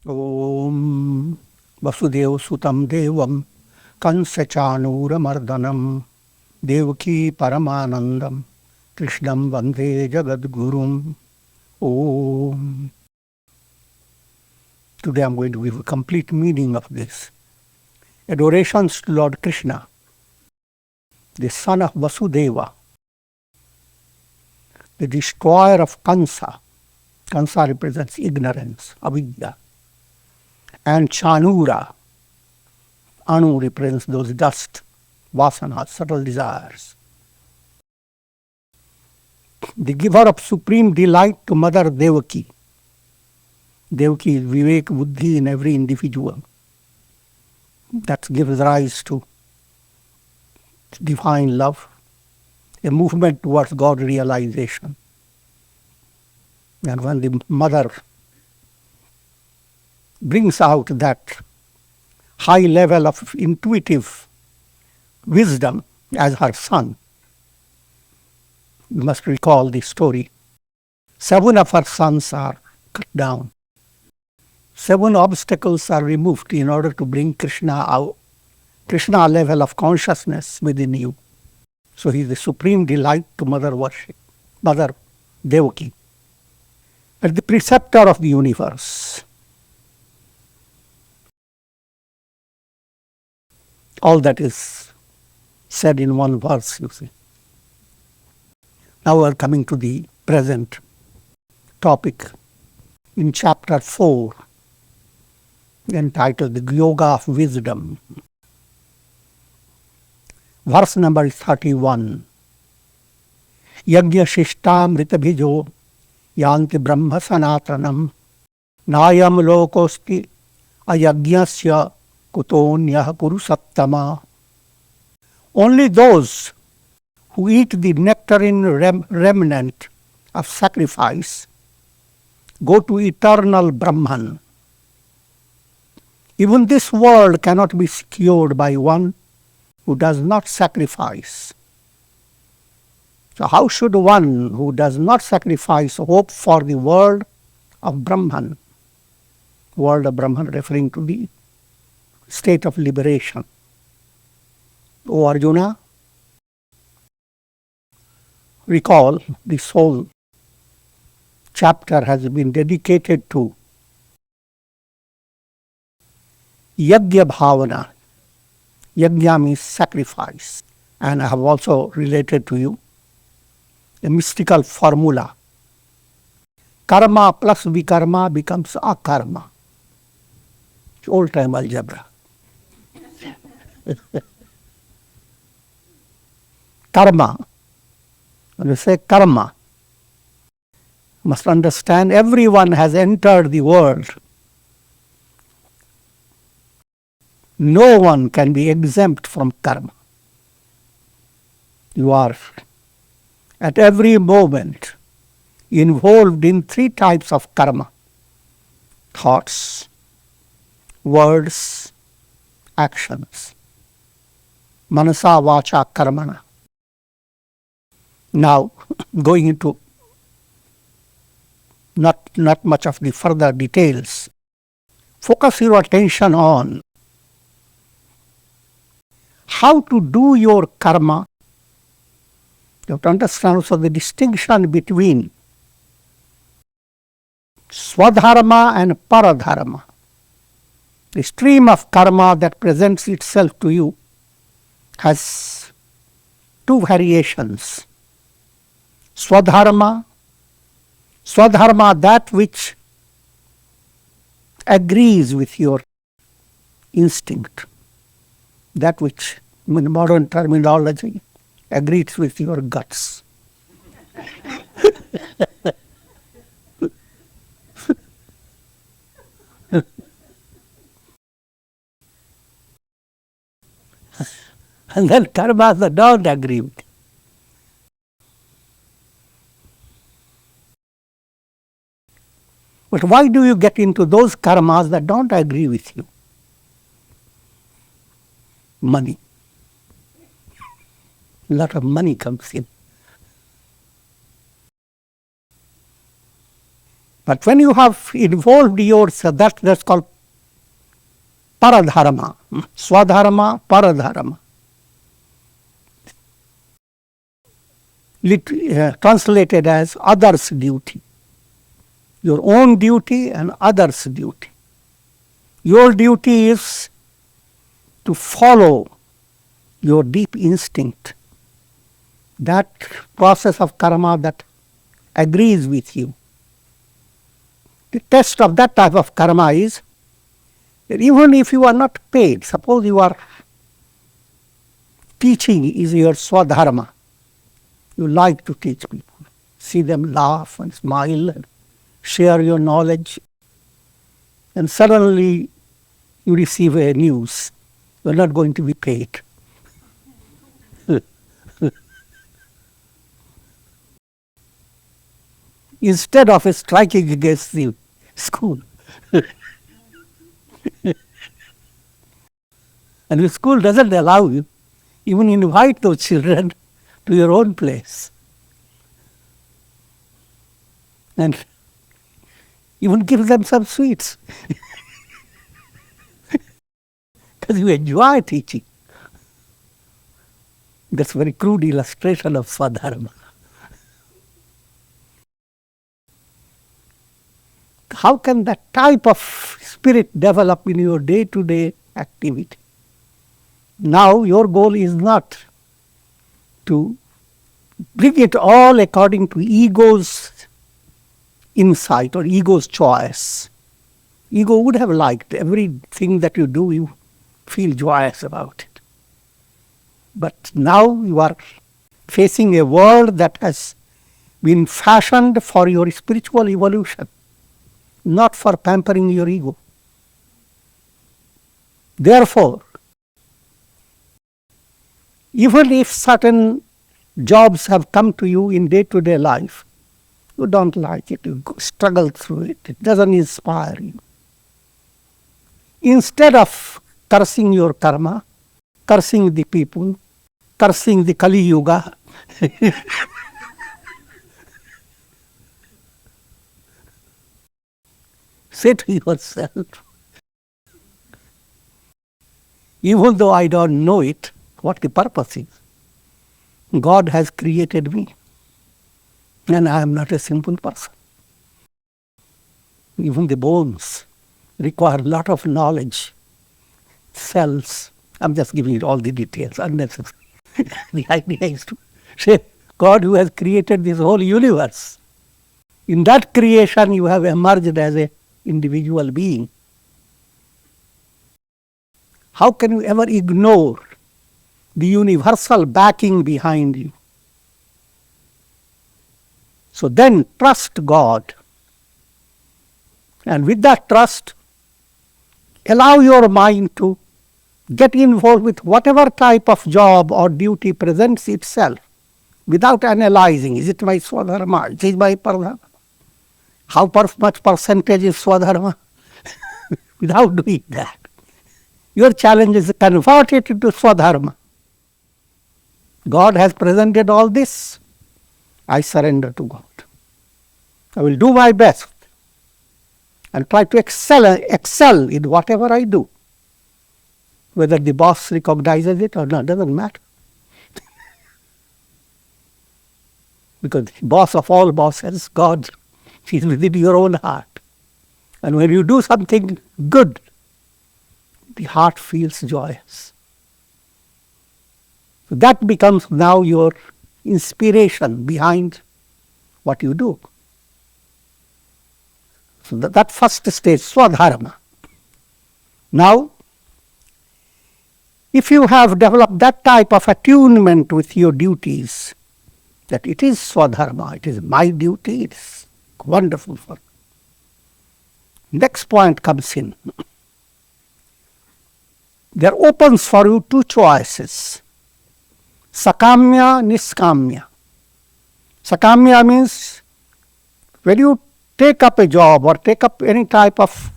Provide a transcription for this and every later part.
Om Vasudev Sutam Devam Kansa Chanura Mardanam Devaki Paramanandam Krishnam Vande Jagadgurum. Om. Today I am going to give a complete meaning of this. Adorations to Lord Krishna, the son of Vasudeva, the destroyer of Kansa. Kansa represents ignorance, avidya. And Chanura, Anu represents those dust, vasanas, subtle desires. The giver of supreme delight to Mother Devaki. Devaki is Vivek Buddhi in every individual. That gives rise to divine love, a movement towards God realization. And when the mother brings out that high level of intuitive wisdom as her son, you must recall the story. 7 of her sons are cut down. 7 obstacles are removed in order to bring Krishna out, Krishna level of consciousness within you. So he is the supreme delight to mother worship, Mother Devaki. But the preceptor of the universe. All that is said in one verse, you see. Now we are coming to the present topic in chapter 4, entitled The Yoga of Wisdom. Verse number 31. Yajna shishtamrita bhijo yanti brahma sanatanam nayam lokosti ayajnasya kutonyah kuru saptama. Only those who eat the nectarine remnant of sacrifice go to eternal Brahman. Even this world cannot be secured by one who does not sacrifice. So how should one who does not sacrifice hope for the world of Brahman? World of Brahman referring to the state of liberation. O Arjuna, recall this whole chapter has been dedicated to Yajna Bhavana. Yajna means sacrifice. And I have also related to you a mystical formula. Karma plus Vikarma becomes Akarma. It's old time algebra. Karma. When you say karma, you must understand everyone has entered the world. No one can be exempt from karma. You are at every moment involved in 3 types of karma: thoughts, words, actions. Manasa vacha karmana. Now, going into not much of the further details, focus your attention on how to do your karma. You have to understand also the distinction between Svadharma and Paradharma. The stream of karma that presents itself to you has 2 variations. Svadharma, that which agrees with your instinct, that which, in modern terminology, agrees with your guts. And then karmas that don't agree with you. But why do you get into those karmas that don't agree with you? Money. A lot of money comes in. But when you have involved yourself, that's called Paradharma. Svadharma, Paradharma. Translated as others' duty. Your own duty and others' duty. Your duty is to follow your deep instinct, that process of karma that agrees with you. The test of that type of karma is that even if you are not paid, suppose you are teaching is your Svadharma, you like to teach people, see them laugh and smile and share your knowledge, and suddenly you receive a news, you are not going to be paid. Instead of striking against the school. And the school doesn't allow you, even invite those children to your own place. And even give them some sweets. Because you enjoy teaching. That's a very crude illustration of Svadharma. How can that type of spirit develop in your day-to-day activity? Now your goal is not to bring it all according to ego's insight or ego's choice. Ego would have liked everything that you do, you feel joyous about it. But now you are facing a world that has been fashioned for your spiritual evolution, not for pampering your ego. Therefore, even if certain jobs have come to you in day-to-day life, you don't like it, you struggle through it, it doesn't inspire you. Instead of cursing your karma, cursing the people, cursing the Kali Yuga, say to yourself, even though I don't know it, what the purpose is. God has created me, and I am not a simple person. Even the bones require a lot of knowledge, cells. I'm just giving you all the details, unnecessary. The idea is to say, God who has created this whole universe, in that creation you have emerged as an individual being. How can you ever ignore the universal backing behind you? So then trust God. And with that trust, allow your mind to get involved with whatever type of job or duty presents itself without analyzing. Is it my Svadharma? Is it my Paradharma? How much percentage is Svadharma? Without doing that. Your challenge is to convert it into Svadharma. God has presented all this. I surrender to God. I will do my best and try to excel in whatever I do. Whether the boss recognizes it or not, doesn't matter. Because the boss of all bosses, God, is within your own heart. And when you do something good, the heart feels joyous. So that becomes now your inspiration behind what you do. So that first stage, Svadharma. Now, if you have developed that type of attunement with your duties, that it is Svadharma, it is my duty, it is wonderful for me. Next point comes in. There opens for you two choices. Sakamya, Nishkamya. Sakamya means when you take up a job or take up any type of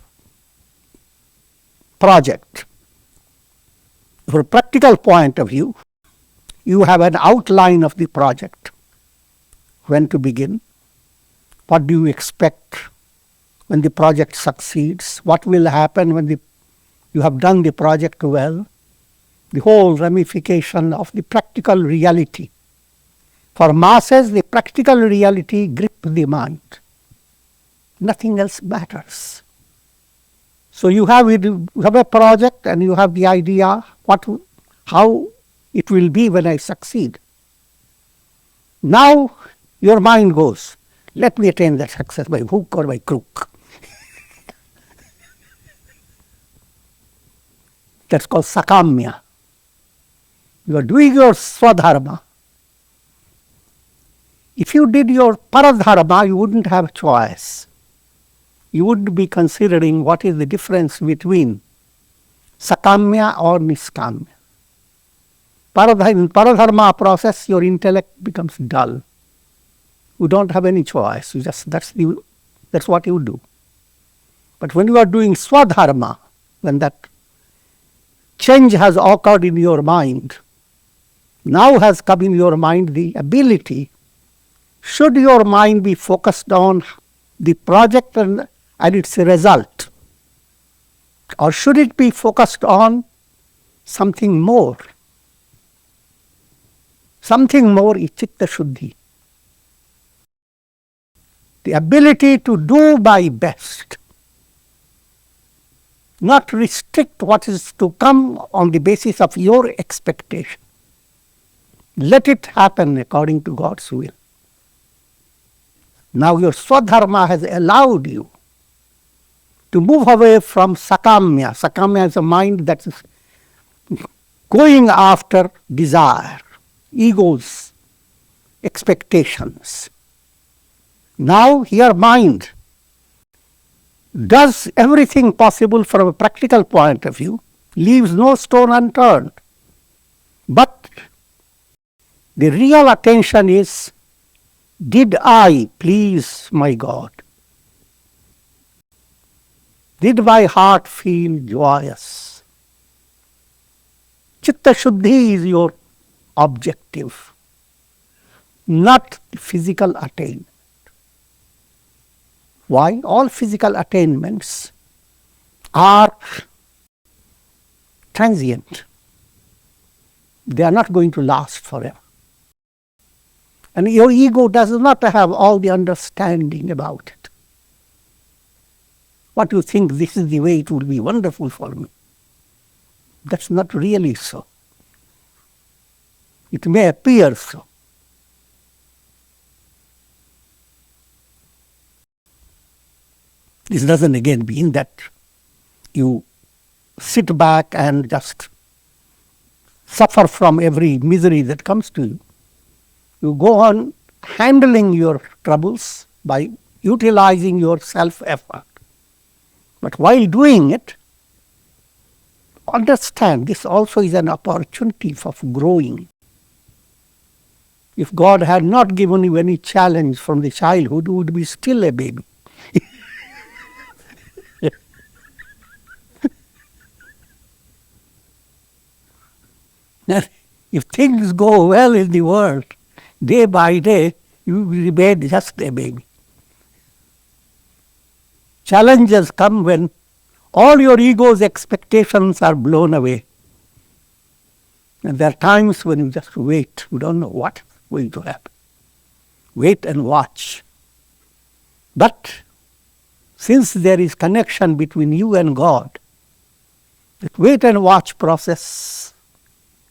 project, from a practical point of view, you have an outline of the project. When to begin, what do you expect when the project succeeds, what will happen when you have done the project well, the whole ramification of the practical reality. For masses, the practical reality grips the mind. Nothing else matters. So you have a project and you have the idea how it will be when I succeed. Now your mind goes, let me attain that success by hook or by crook. That's called Sakamya. You are doing your Svadharma. If you did your Paradharma, you wouldn't have a choice. You wouldn't be considering what is the difference between Sakamya or Nishkamya. In Paradharma process, your intellect becomes dull. You don't have any choice. That's what you do. But when you are doing Svadharma, when that change has occurred in your mind, now has come in your mind the ability, should your mind be focused on the project and its result, or should it be focused on something more? Something more is Chitta Shuddhi. The ability to do my best, not restrict what is to come on the basis of your expectation. Let it happen according to God's will. Now your Swadharma has allowed you to move away from Sakamya. Sakamya is a mind that is going after desire, egos, expectations. Now your mind does everything possible from a practical point of view, leaves no stone unturned. But the real attention is, did I please my God? Did my heart feel joyous? Chitta Shuddhi is your objective, not physical attainment. Why? All physical attainments are transient. They are not going to last forever. And your ego does not have all the understanding about it. What you think, this is the way it will be wonderful for me. That's not really so. It may appear so. This doesn't again mean that you sit back and just suffer from every misery that comes to you. You go on handling your troubles by utilizing your self-effort. But while doing it, understand this also is an opportunity for growing. If God had not given you any challenge from the childhood, you would be still a baby. If things go well in the world, day by day, you will remain just a baby. Challenges come when all your ego's expectations are blown away. And there are times when you just wait. You don't know what's going to happen. Wait and watch. But since there is connection between you and God, that wait and watch process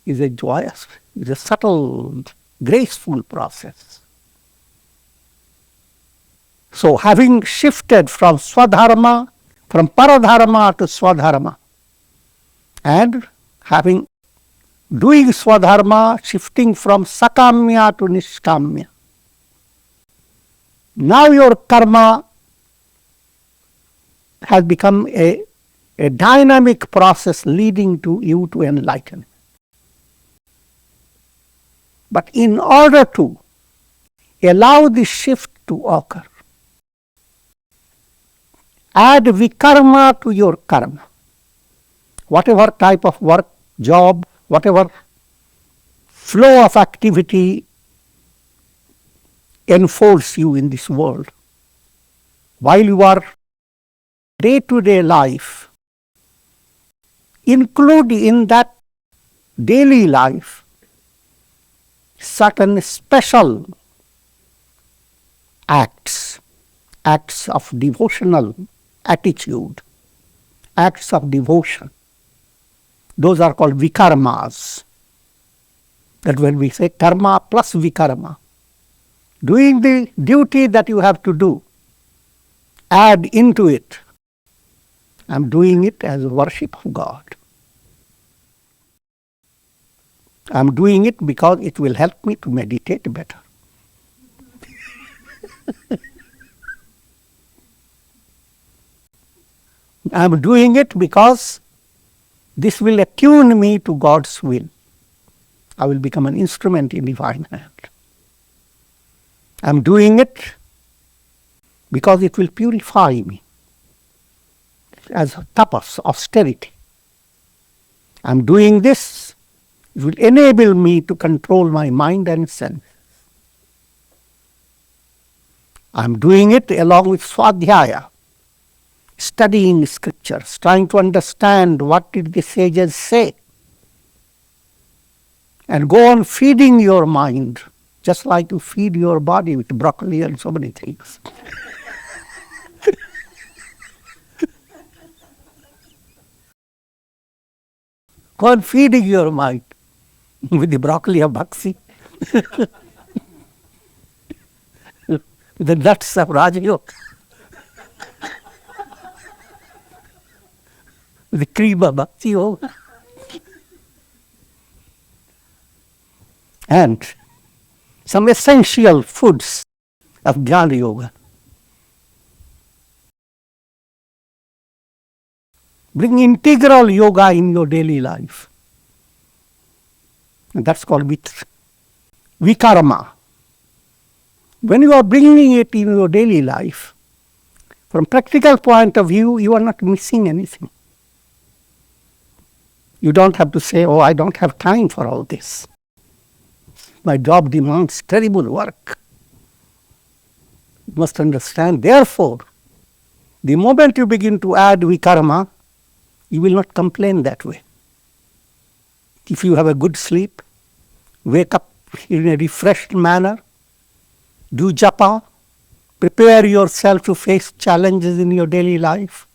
is a joyous, is a subtle, graceful process. So having shifted from Svadharma, from Paradharma to Svadharma, and doing Svadharma, shifting from Sakamya to Nishkamya, now your karma has become a dynamic process leading to you to enlightenment. But in order to allow this shift to occur, add Vikarma to your karma. Whatever type of work, job, whatever flow of activity enfolds you in this world, while you are day-to-day life, include in that daily life certain special acts of devotional attitude, acts of devotion. Those are called vikarmas. That when we say karma plus vikarma, doing the duty that you have to do, add into it, I'm doing it as worship of God. I'm doing it because it will help me to meditate better. I'm doing it because this will attune me to God's will. I will become an instrument in divine hand. I'm doing it because it will purify me as tapas, austerity. I'm doing this, it will enable me to control my mind and senses. I'm doing it along with swadhyaya, studying scriptures, trying to understand what did the sages say, and go on feeding your mind, just like you feed your body with broccoli and so many things. Go on feeding your mind with the broccoli of bhakti, with the nuts of Raja Yoga, with the cream of bhakti yoga. And some essential foods of Jnana Yoga. Bring integral yoga in your daily life. And that's called Vikarma. When you are bringing it in your daily life, from practical point of view, you are not missing anything. You don't have to say, oh, I don't have time for all this. My job demands terrible work. You must understand, therefore, the moment you begin to add vikarma, you will not complain that way. If you have a good sleep, wake up in a refreshed manner, do japa, prepare yourself to face challenges in your daily life,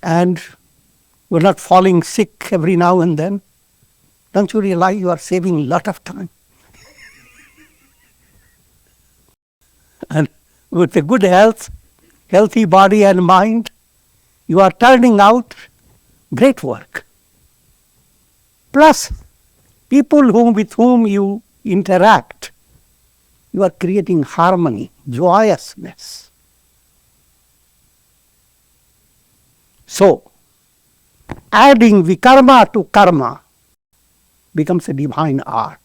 and you're not falling sick every now and then, don't you realize you are saving a lot of time? And with a good health, healthy body and mind, you are turning out great work. Plus, people with whom you interact, you are creating harmony, joyousness. So, adding vikarma to karma becomes a divine art.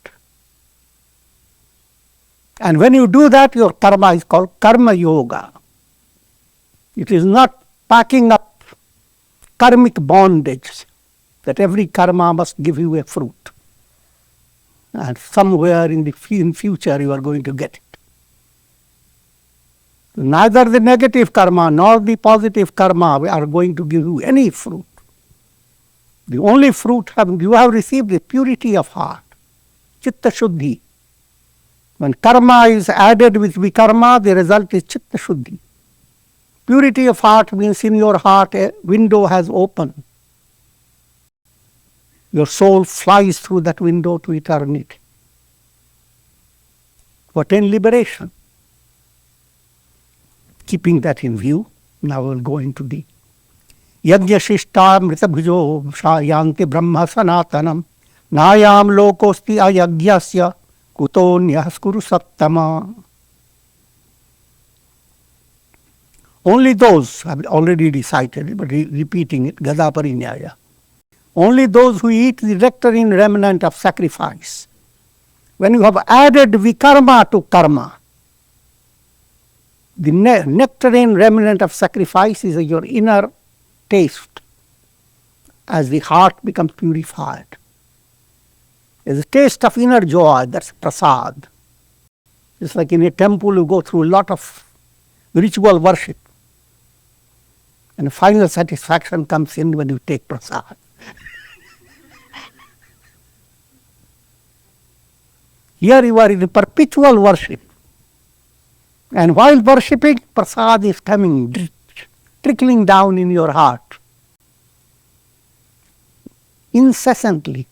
And when you do that, your karma is called karma yoga. It is not packing up karmic bondage that every karma must give you a fruit. And somewhere in future you are going to get it. Neither the negative karma nor the positive karma are going to give you any fruit. The only fruit you have received is purity of heart, chitta shuddhi. When karma is added with vikarma, the result is chitta shuddhi. Purity of heart means in your heart a window has opened. Your soul flies through that window to eternity. What in liberation. Keeping that in view, now we'll go into the Yajna Shishta Mritabhujo Shayanti Brahma Sanatanam Nayam Lokosti Ayagyasya Kutonyas Kuru Sattama. Only those, I've already recited it, but repeating it, Gada Parinyaya. Only those who eat the nectarine remnant of sacrifice. When you have added vikarma to karma, the nectarine remnant of sacrifice is your inner taste as the heart becomes purified. There's a taste of inner joy, that's prasad. Just like in a temple you go through a lot of ritual worship. And final satisfaction comes in when you take prasad. Here you are in perpetual worship. And while worshipping, prasad is coming, trickling down in your heart. Incessantly.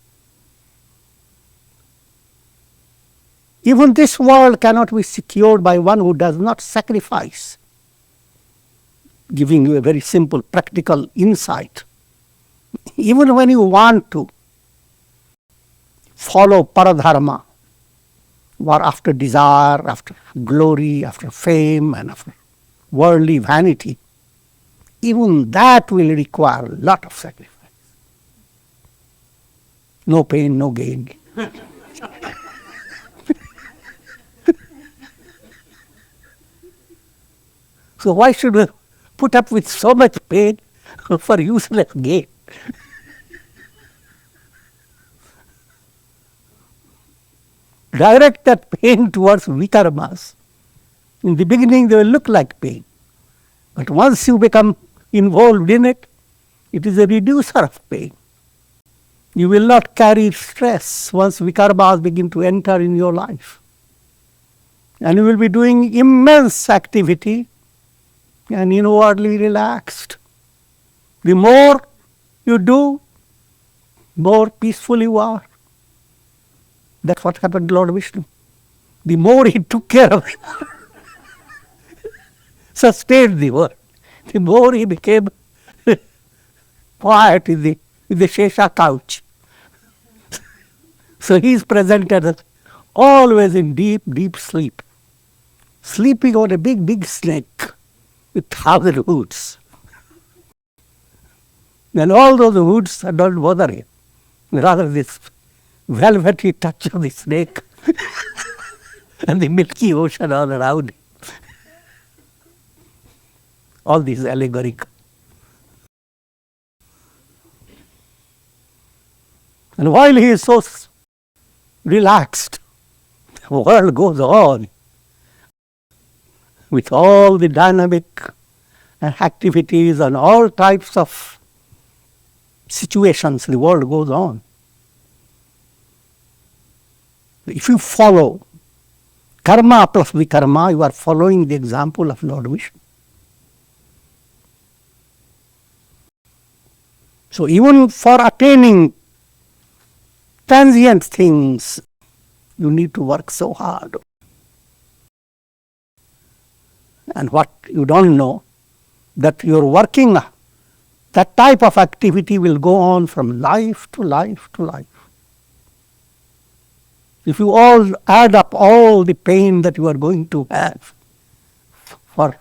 Even this world cannot be secured by one who does not sacrifice. Giving you a very simple, practical insight. Even when you want to follow Paradharma, or after desire, after glory, after fame, and after worldly vanity, even that will require a lot of sacrifice. No pain, no gain. So why should we put up with so much pain for useless gain? Direct that pain towards vikarmas. In the beginning, they will look like pain. But once you become involved in it, it is a reducer of pain. You will not carry stress once vikarmas begin to enter in your life. And you will be doing immense activity and inwardly relaxed. The more you do, more peaceful you are. That's what happened to Lord Vishnu. The more he took care of it, sustained the world, the more he became quiet in the Shesha couch. So he is presented as always in deep, deep sleep, sleeping on a big, big snake with 1,000 hoods. And all those hoods don't bother him. Rather, this velvety touch of the snake and the milky ocean all around him. All these allegorical. And while he is so relaxed, the world goes on with all the dynamic activities and all types of situations. The world goes on. If you follow karma plus vikarma, you are following the example of Lord Vishnu. So even for attaining transient things, you need to work so hard. And what you don't know, that you're working, that type of activity will go on from life to life to life. If you all add up all the pain that you are going to have for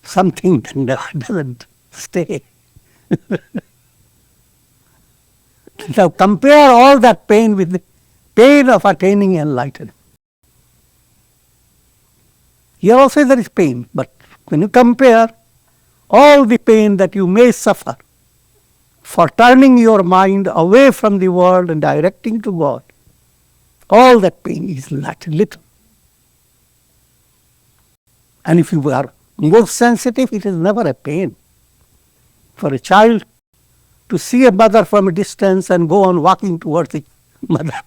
something that doesn't stay. Now compare all that pain with the pain of attaining enlightenment. Here also there is pain, but when you compare all the pain that you may suffer for turning your mind away from the world and directing to God, all that pain is little. And if you are more sensitive, it is never a pain. For a child to see a mother from a distance and go on walking towards the mother,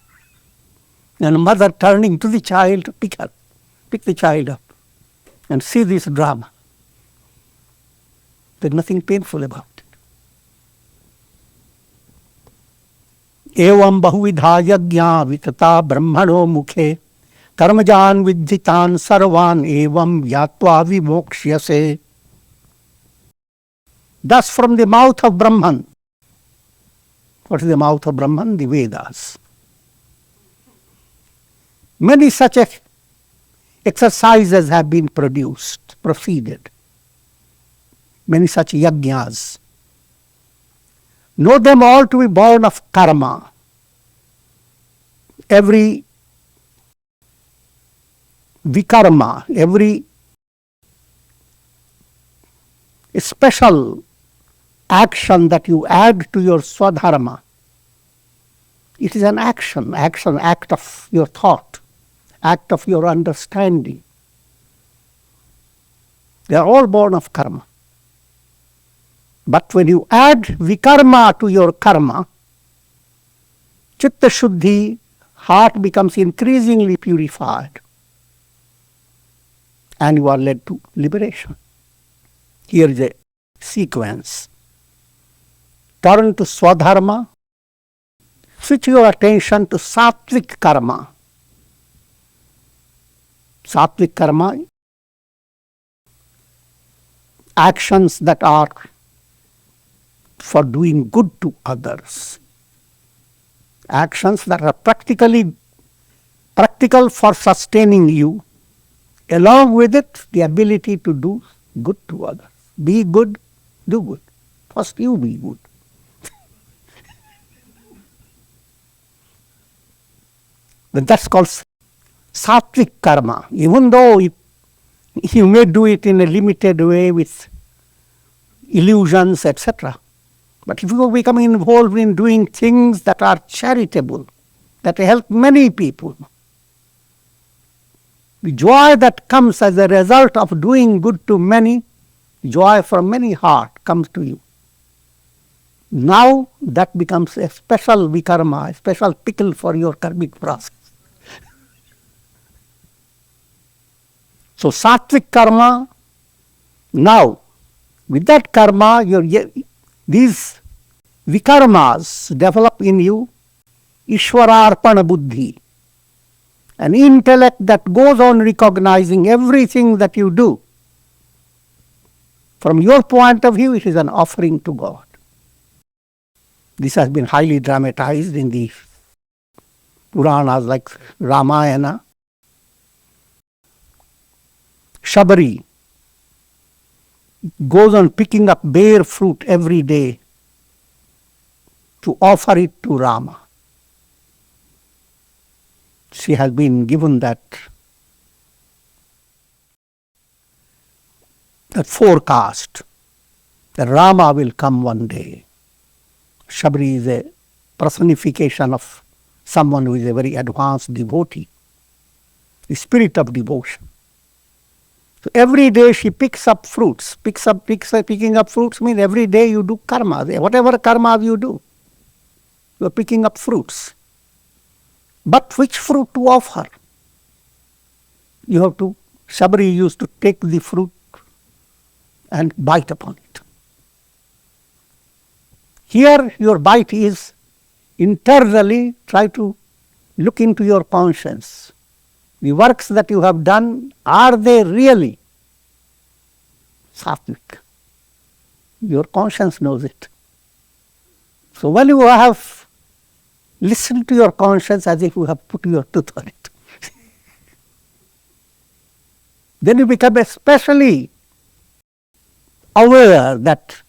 and a mother turning to the child to pick the child up, and see this drama. There's nothing painful about it. Evam bahuvidha yajna vitata brahmano mukhe karmajan vidhitan sarvan evam yatva vimokshyase. Thus from the mouth of Brahman. What is the mouth of Brahman? The Vedas. Many such exercises have been proceeded. Many such yajnas. Know them all to be born of karma. Every vikarma, every special action that you add to your Svadharma, it is an action, act of your thought, act of your understanding. They are all born of karma. But when you add Vikarma to your karma, Chitta Shuddhi, heart becomes increasingly purified, and you are led to liberation. Here is a sequence. Turn to Svadharma, switch your attention to Sattvic Karma. Sattvic Karma, actions that are for doing good to others. Actions that are practical for sustaining you. Along with it, the ability to do good to others. Be good, do good. First you be good. That's called sattvic karma. Even though you may do it in a limited way with illusions, etc. But if you become involved in doing things that are charitable, that help many people, the joy that comes as a result of doing good to many, joy from many heart comes to you. Now that becomes a special vikarma, a special pickle for your karmic process. So sattvic karma, now with that karma, these vikarmas develop in you Ishwararpana buddhi, an intellect that goes on recognizing everything that you do. From your point of view, it is an offering to God. This has been highly dramatized in the Puranas like Ramayana. Shabari goes on picking up bare fruit every day to offer it to Rama. She has been given that forecast that Rama will come one day. Shabari is a personification of someone who is a very advanced devotee, the spirit of devotion. So every day she picks up fruits. Picking up fruits means every day you do karma. Whatever karma you do, you are picking up fruits. But which fruit to offer? You have to, Shabari used to take the fruit and bite upon it. Here your bite is internally try to look into your conscience. The works that you have done, are they really sattvic? Your conscience knows it. So when you have listened to your conscience as if you have put your tooth on it, then you become especially aware that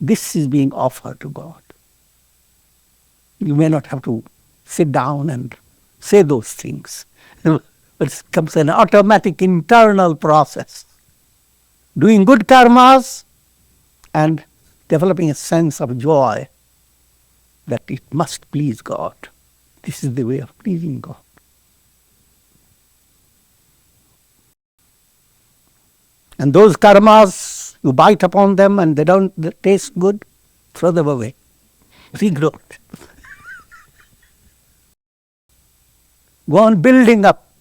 this is being offered to God. You may not have to sit down and say those things. It becomes an automatic internal process. Doing good karmas and developing a sense of joy that it must please God. This is the way of pleasing God. And those karmas, you bite upon them and they don't taste good, throw them away. Regrow it. Go on building up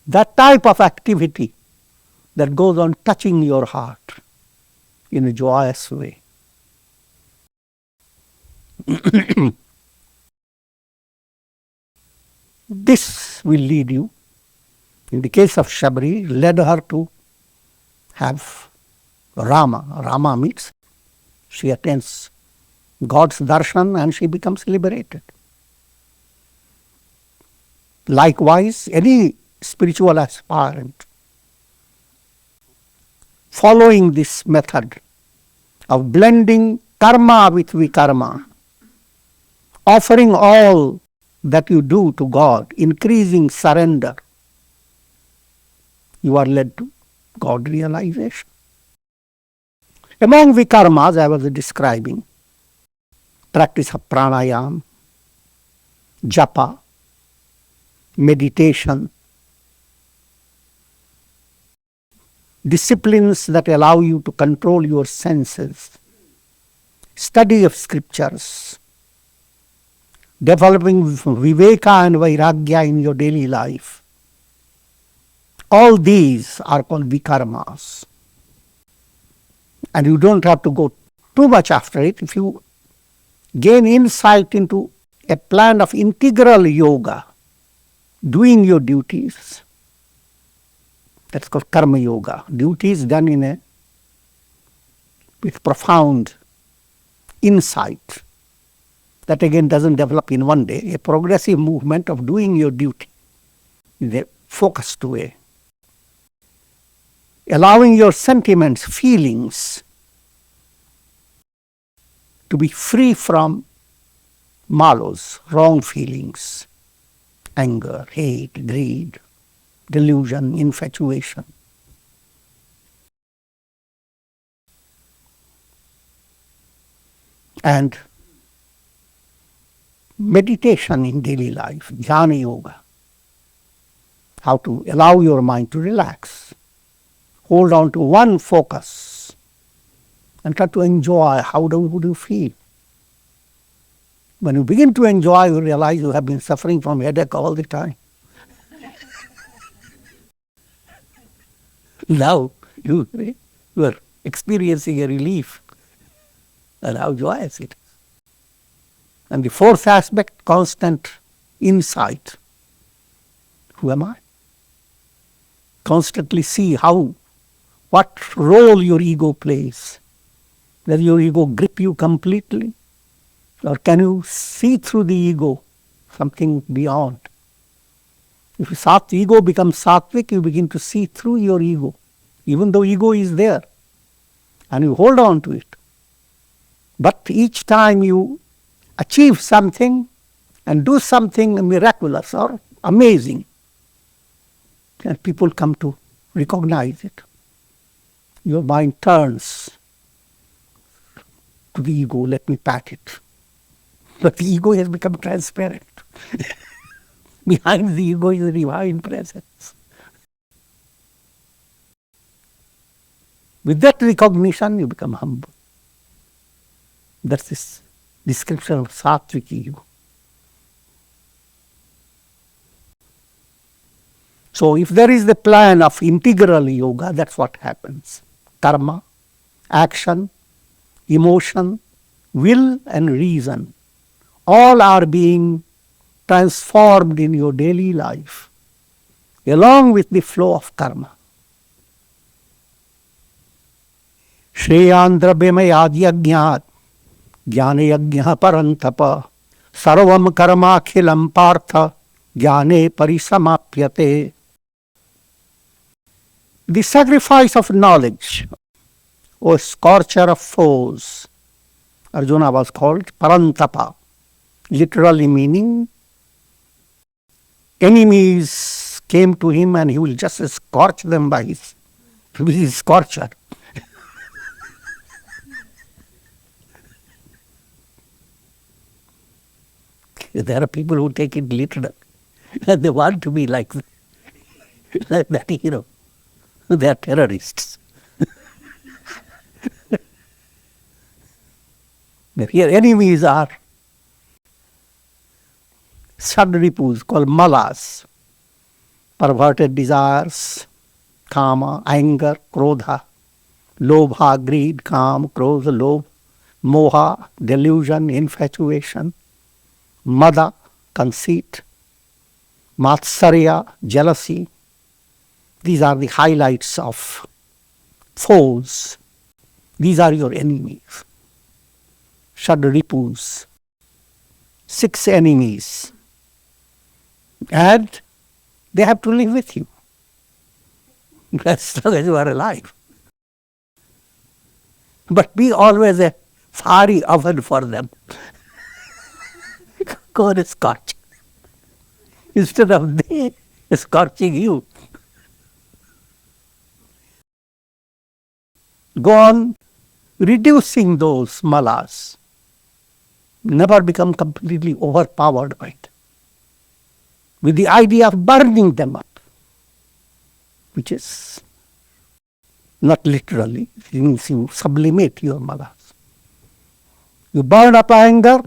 that type of activity that goes on touching your heart in a joyous way. This will lead you, in the case of Shabari, led her to have Rama. Rama meets, she attends God's darshan and she becomes liberated. Likewise, any spiritual aspirant following this method of blending karma with vikarma, offering all that you do to God, increasing surrender, you are led to God realization. Among vikarmas, I was describing practice of pranayam, japa, meditation, disciplines that allow you to control your senses, study of scriptures, developing viveka and vairagya in your daily life. All these are called vikarmas. And you don't have to go too much after it. If you gain insight into a plan of integral yoga, doing your duties, that's called karma yoga. Duties done with profound insight. That again doesn't develop in one day. A progressive movement of doing your duty in a focused way. Allowing your sentiments, feelings to be free from malos, wrong feelings, anger, hate, greed, delusion, infatuation. And meditation in daily life, jnana yoga. How to allow your mind to relax. Hold on to one focus and try to enjoy how do you feel. When you begin to enjoy, you realize you have been suffering from headache all the time. Now you are experiencing a relief, and how joyous it is. And the fourth aspect, constant insight. Who am I? Constantly see what role your ego plays. Does your ego grip you completely? Or can you see through the ego something beyond? If ego becomes sattvic, you begin to see through your ego, even though ego is there, and you hold on to it. But each time you achieve something and do something miraculous or amazing, and people come to recognize it, your mind turns to the ego, let me pat it. But the ego has become transparent. Behind the ego is a divine presence. With that recognition, you become humble. That's this description of sattvic ego. So if there is the plan of integral yoga, that's what happens. Karma, action, emotion, will and reason, all are being transformed in your daily life, along with the flow of karma. Shreyandra bhimaya yajnat, jnane yajna parantapa, sarvam karma khilam partha, jnane parisamapyate. The sacrifice of knowledge, or scorcher of foes, Arjuna was called Parantapa, literally meaning enemies came to him and he will just scorch them by his scorcher. There are people who take it literally and they want to be like that hero. They are terrorists. Here enemies are sadripus called malas, perverted desires, kama, anger, krodha, lobha, greed, kam, krodha, lobh, moha, delusion, infatuation, mada, conceit, matsarya, jealousy. These are the highlights of foes. These are your enemies. Shadripus, 6 enemies. And they have to live with you as long as you are alive. But be always a fiery oven for them. Go and scorch instead of they scorching you. Go on reducing those malas. Never become completely overpowered by it. With the idea of burning them up, which is Not literally. It means you sublimate your malas. You burn up anger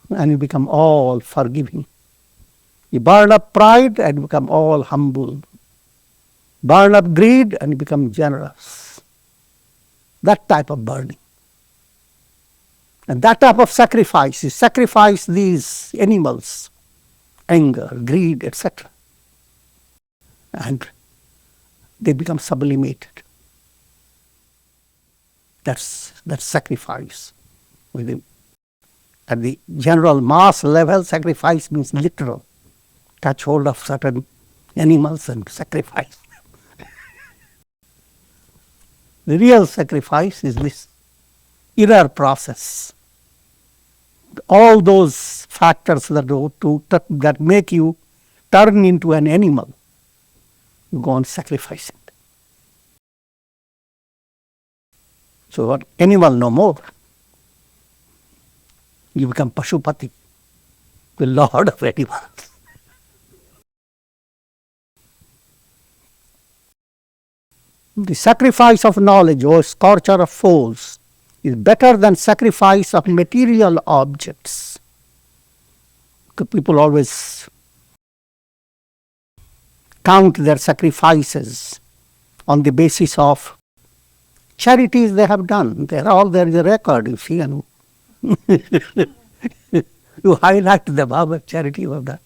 and you become all forgiving. You burn up pride and become all humble. Burn up greed and become generous. That type of burning. And that type of sacrifice, you sacrifice these animals, anger, greed, etc. And they become sublimated. That's sacrifice. At the general mass level, sacrifice means literal. Touch hold of certain animals and sacrifice them. The real sacrifice is this inner process. All those factors that make you turn into an animal, you go on sacrificing. So what animal no more. You become Pashupati, the lord of animals. The sacrifice of knowledge, or scorcher of foes, is better than sacrifice of material objects. People always count their sacrifices on the basis of charities they have done. There is a record, you see, and you highlight them, how much charity you have done,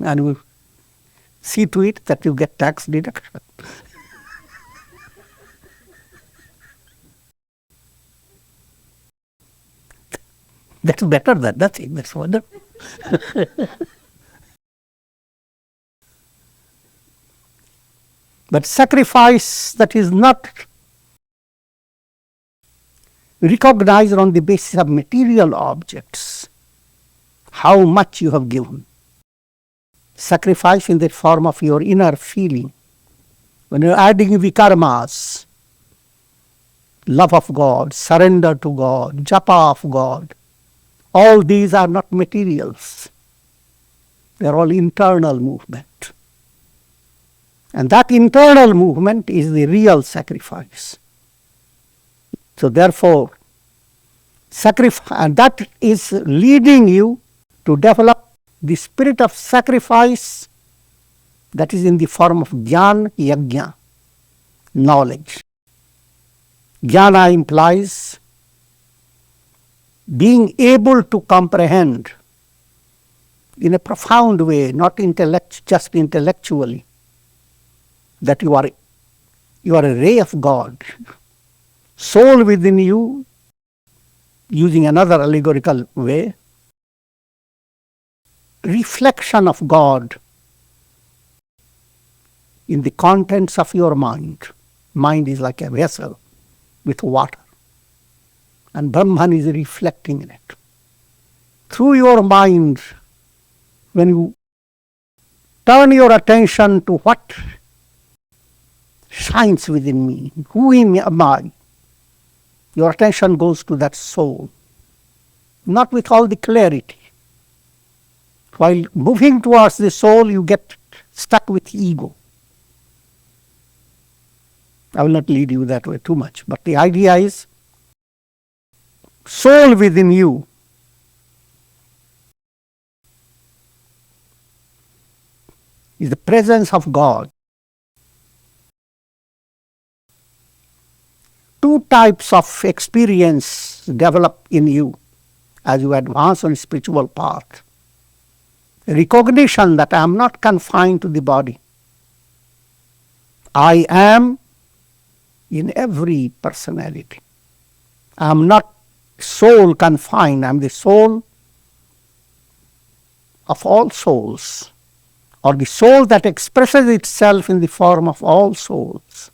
and you see to it that you get tax deduction. That's better than nothing. That's wonderful. But sacrifice that is not recognized on the basis of material objects, how much you have given. Sacrifice in the form of your inner feeling. When you are adding vikarmas, love of God, surrender to God, japa of God, all these are not materials. They are all internal movement. And that internal movement is the real sacrifice. So therefore, sacrifice, and that is leading you to develop the spirit of sacrifice that is in the form of jnana yajna, knowledge. Jnana implies being able to comprehend in a profound way, not just intellectually, that you are a ray of God. Soul within you, using another allegorical way, reflection of God in the contents of your mind. Mind is like a vessel with water, and Brahman is reflecting in it. Through your mind, when you turn your attention to what shines within me, who am I, your attention goes to that soul, not with all the clarity. While moving towards the soul, you get stuck with ego. I will not lead you that way too much, but the idea is soul within you is the presence of God. Two types of experience develop in you as you advance on a spiritual path. Recognition that I am not confined to the body. I am in every personality. I am not soul confined. I am the soul of all souls, or the soul that expresses itself in the form of all souls.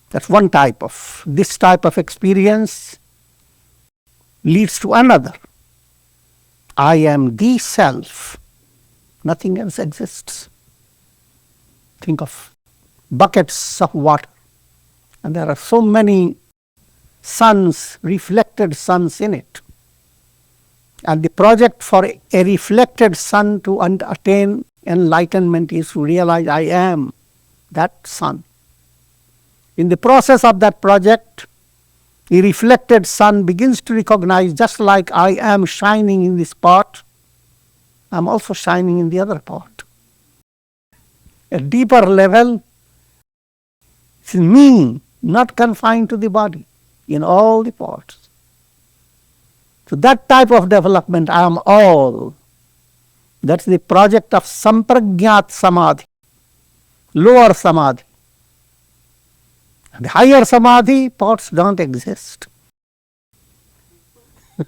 That's one type of. This type of experience leads to another. I am the self. Nothing else exists. Think of buckets of water, and there are so many suns, reflected suns in it. And the project for a reflected sun to attain enlightenment is to realize I am that sun. In the process of that project, the reflected sun begins to recognize, just like I am shining in this pot, I am also shining in the other pot. A deeper level is me, not confined to the body, in all the parts. So that type of development, I am all. That's the project of sampragyat samadhi, lower samadhi. The higher samadhi, pots don't exist.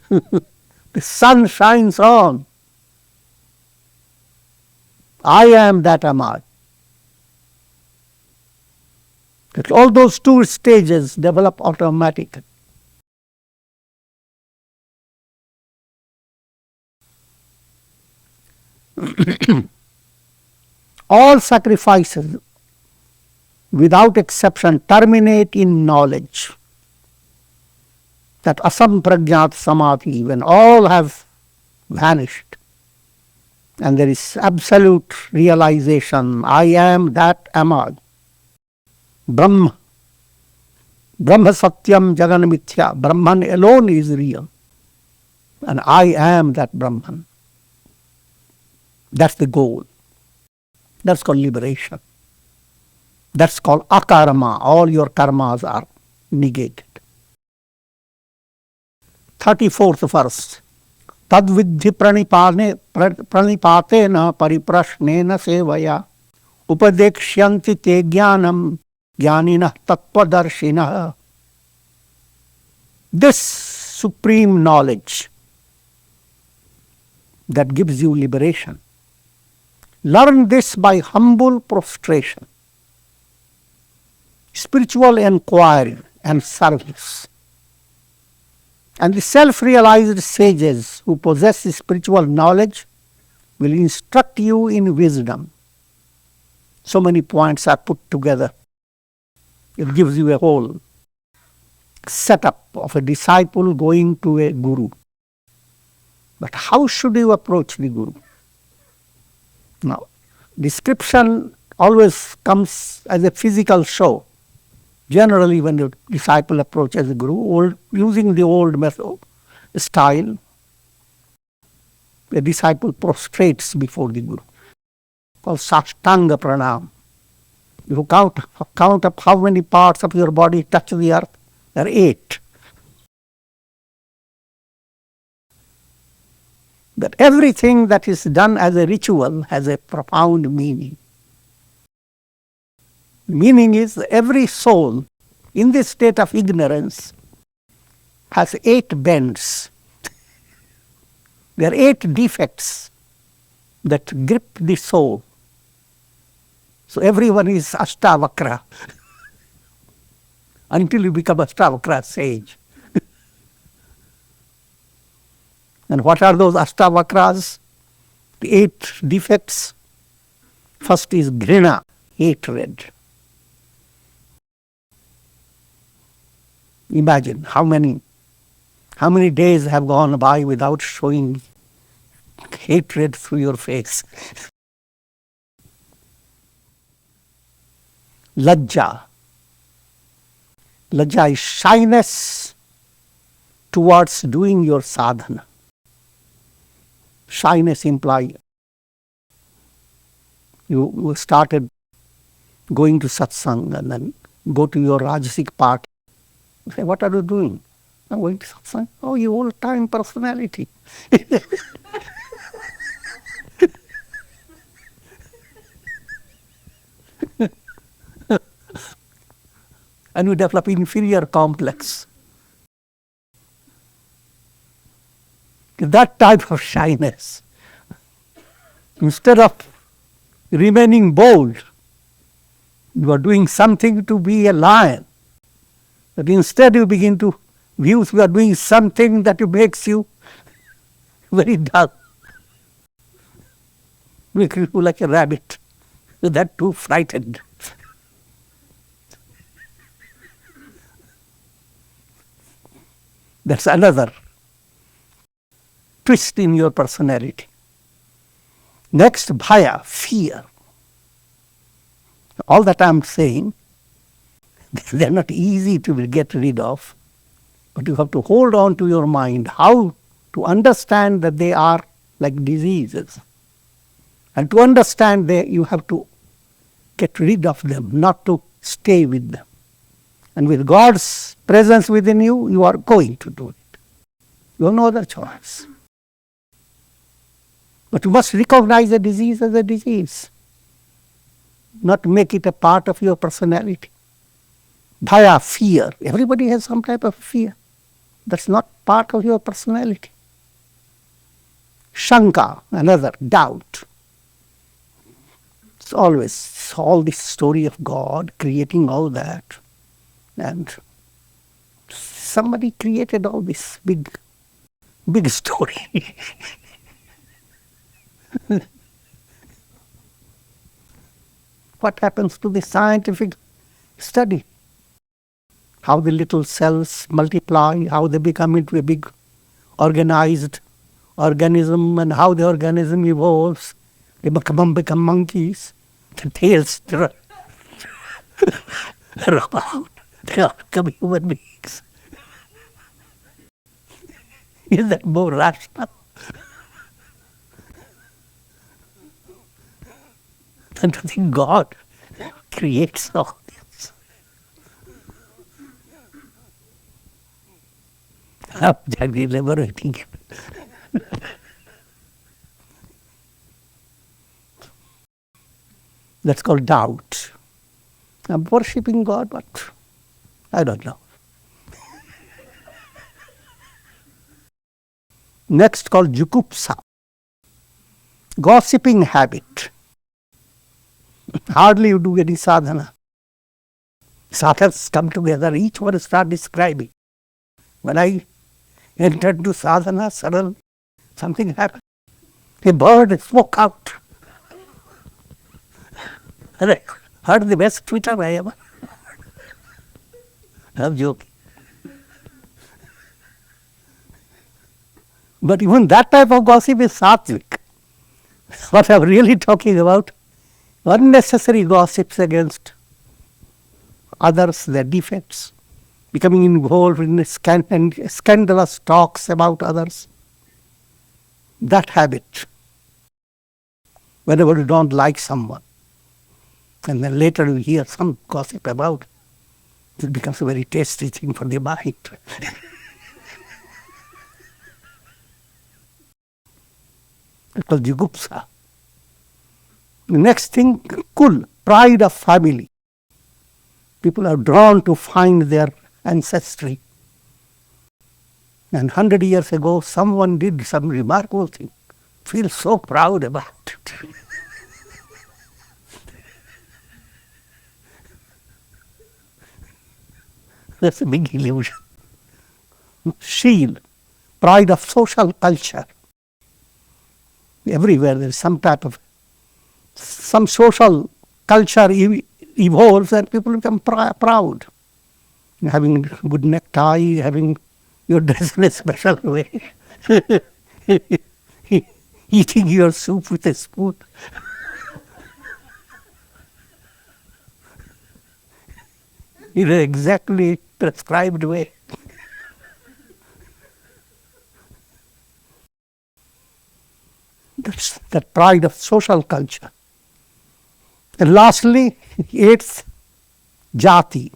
The sun shines on. I am that am I. That all those two stages develop automatically. All sacrifices, without exception, terminate in knowledge. That asampragyat samadhi, when all have vanished, and there is absolute realization, I am that am I. Brahma. Brahma satyam jagan mithya. Brahman alone is real. And I am that Brahman. That's the goal. That's called liberation. That's called akarma. All your karmas are negated. 34th verse. Tad vidhi pranipatena pariprashnena sevaya upadekshyanti te jnanam jnanina tattvadarshina. This supreme knowledge that gives you liberation. Learn this by humble prostration, spiritual inquiry and service. And the self-realized sages who possess spiritual knowledge will instruct you in wisdom. So many points are put together. It gives you a whole setup of a disciple going to a guru. But how should you approach the guru? Now, description always comes as a physical show. Generally, when the disciple approaches the guru, using the old method, style, the disciple prostrates before the guru, called Sashtanga Pranam. If you count up how many parts of your body touch the earth, there are 8. That everything that is done as a ritual has a profound meaning. Meaning is every soul in this state of ignorance has 8 bends. There are 8 defects that grip the soul. So everyone is Ashtavakra until you become Ashtavakra sage. And what are those Ashtavakras? The 8 defects. First is grina, hatred. Imagine how many days have gone by without showing hatred through your face. Lajja. Lajja is shyness towards doing your sadhana. Shyness implies you started going to satsang and then go to your rajasic part. You say, what are you doing? I'm going to satsang. Oh, you old-time personality. And you develop inferior complex. That type of shyness. Instead of remaining bold, you are doing something to be a lion. But instead you begin to view you are doing something that makes you very dull. Makes you like a rabbit. That too frightened. That's another twist in your personality. Next, bhaya, fear. All that I am saying, They are not easy to get rid of, but you have to hold on to your mind how to understand that they are like diseases. And to understand you have to get rid of them, not to stay with them. And with God's presence within you, you are going to do it. You have no other choice. But you must recognize a disease as a disease, not make it a part of your personality. Bhaya, fear. Everybody has some type of fear. That's not part of your personality. Shanka, another, doubt. It's always all this story of God creating all that. And somebody created all this big story. What happens to the scientific study? How the little cells multiply, how they become into a big organized organism, and how the organism evolves. They become monkeys. The tails are about. They all become human beings. Is that more rational than to think God creates all this? I'm elaborating. That's called doubt. I'm worshipping God, but I don't know. Next, called jukupsa, gossiping habit. Hardly you do any sadhana. Sadhaks come together, each one start describing. When I entered into sadhana, suddenly something happened. A bird spoke out. And I heard the best Twitter I ever heard. I'm joking. But even that type of gossip is sattvic. What I'm really talking about, unnecessary gossips against others, their defects, becoming involved in scandalous talks about others. That habit, whenever you don't like someone, and then later you hear some gossip about it, it becomes a very tasty thing for the mind. It's called jugupsa. The next thing, kul, pride of family. People are drawn to find their ancestry. And 100 years ago, someone did some remarkable thing. Feel so proud about it. That's a big illusion. Sheel, pride of social culture. Everywhere there is some social culture evolves and people become proud. Having good necktie, having your dress in a special way, eating your soup with a spoon. In an exactly prescribed way. That's that pride of social culture. And lastly, 8th, jati,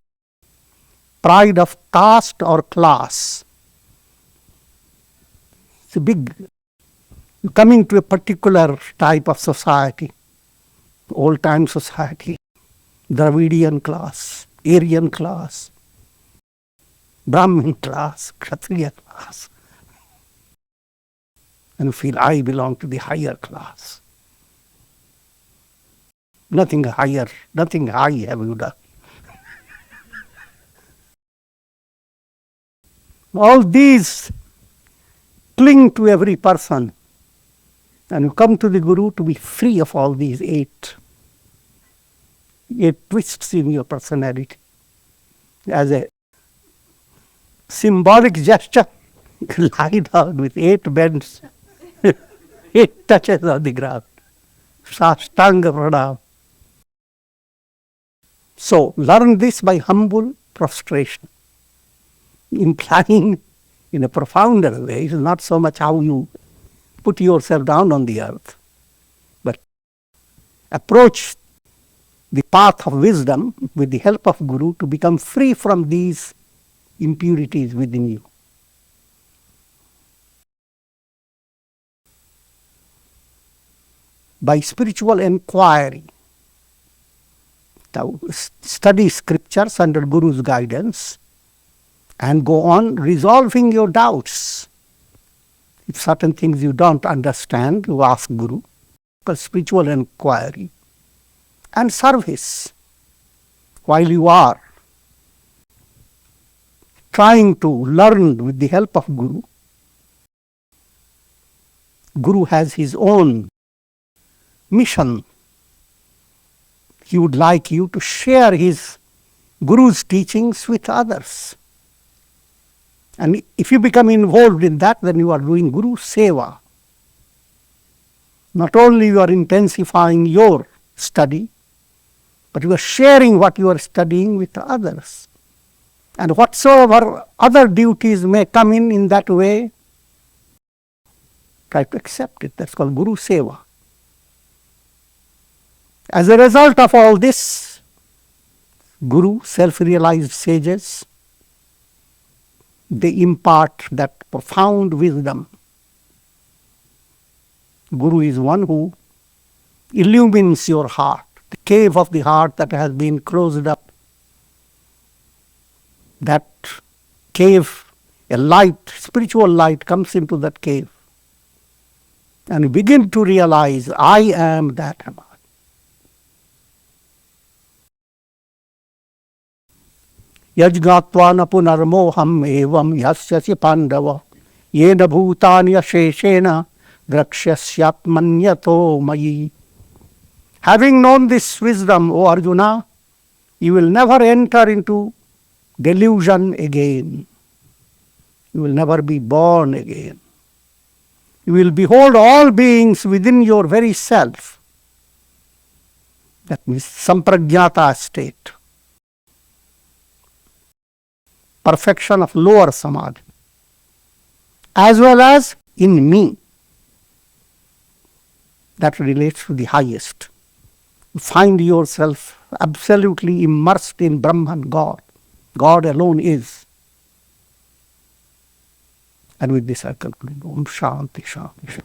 pride of caste or class. It's a big, coming to a particular type of society, old time society, Dravidian class, Aryan class, Brahmin class, Kshatriya class. And feel I belong to the higher class. Nothing higher, nothing high have you done. All these cling to every person. And you come to the Guru to be free of all these eight twists in your personality. As a symbolic gesture, lie down with 8 bends. 8 touches on the ground. Sashtanga pranam. So, learn this by humble prostration, implying in a profounder way. It is not so much how you put yourself down on the earth, but approach the path of wisdom with the help of Guru to become free from these impurities within you. By spiritual inquiry, now study scriptures under Guru's guidance and go on resolving your doubts. If certain things you don't understand, you ask Guru. Because spiritual inquiry and service, while you are trying to learn with the help of Guru, Guru has his own mission. He would like you to share his Guru's teachings with others. And if you become involved in that, then you are doing Guru Seva. Not only you are intensifying your study, but you are sharing what you are studying with others. And whatsoever other duties may come in that way, try to accept it. That's called Guru Seva. As a result of all this, Guru, self-realized sages, they impart that profound wisdom. Guru is one who illumines your heart, the cave of the heart that has been closed up. That cave, a light, spiritual light comes into that cave. And you begin to realize, I am that am I. Yajgatva na punarmoham evam yasyasi pandava yena bhutani asheshena drakshyasyatmanyato mayi. Having known this wisdom, O Arjuna, you will never enter into delusion again. You will never be born again. You will behold all beings within your very self. That means sampragyata state. Perfection of lower samadhi, as well as in me. That relates to the highest. You find yourself absolutely immersed in Brahman, God. God alone is. And with this I conclude. Om Shanti Shanti Shanti.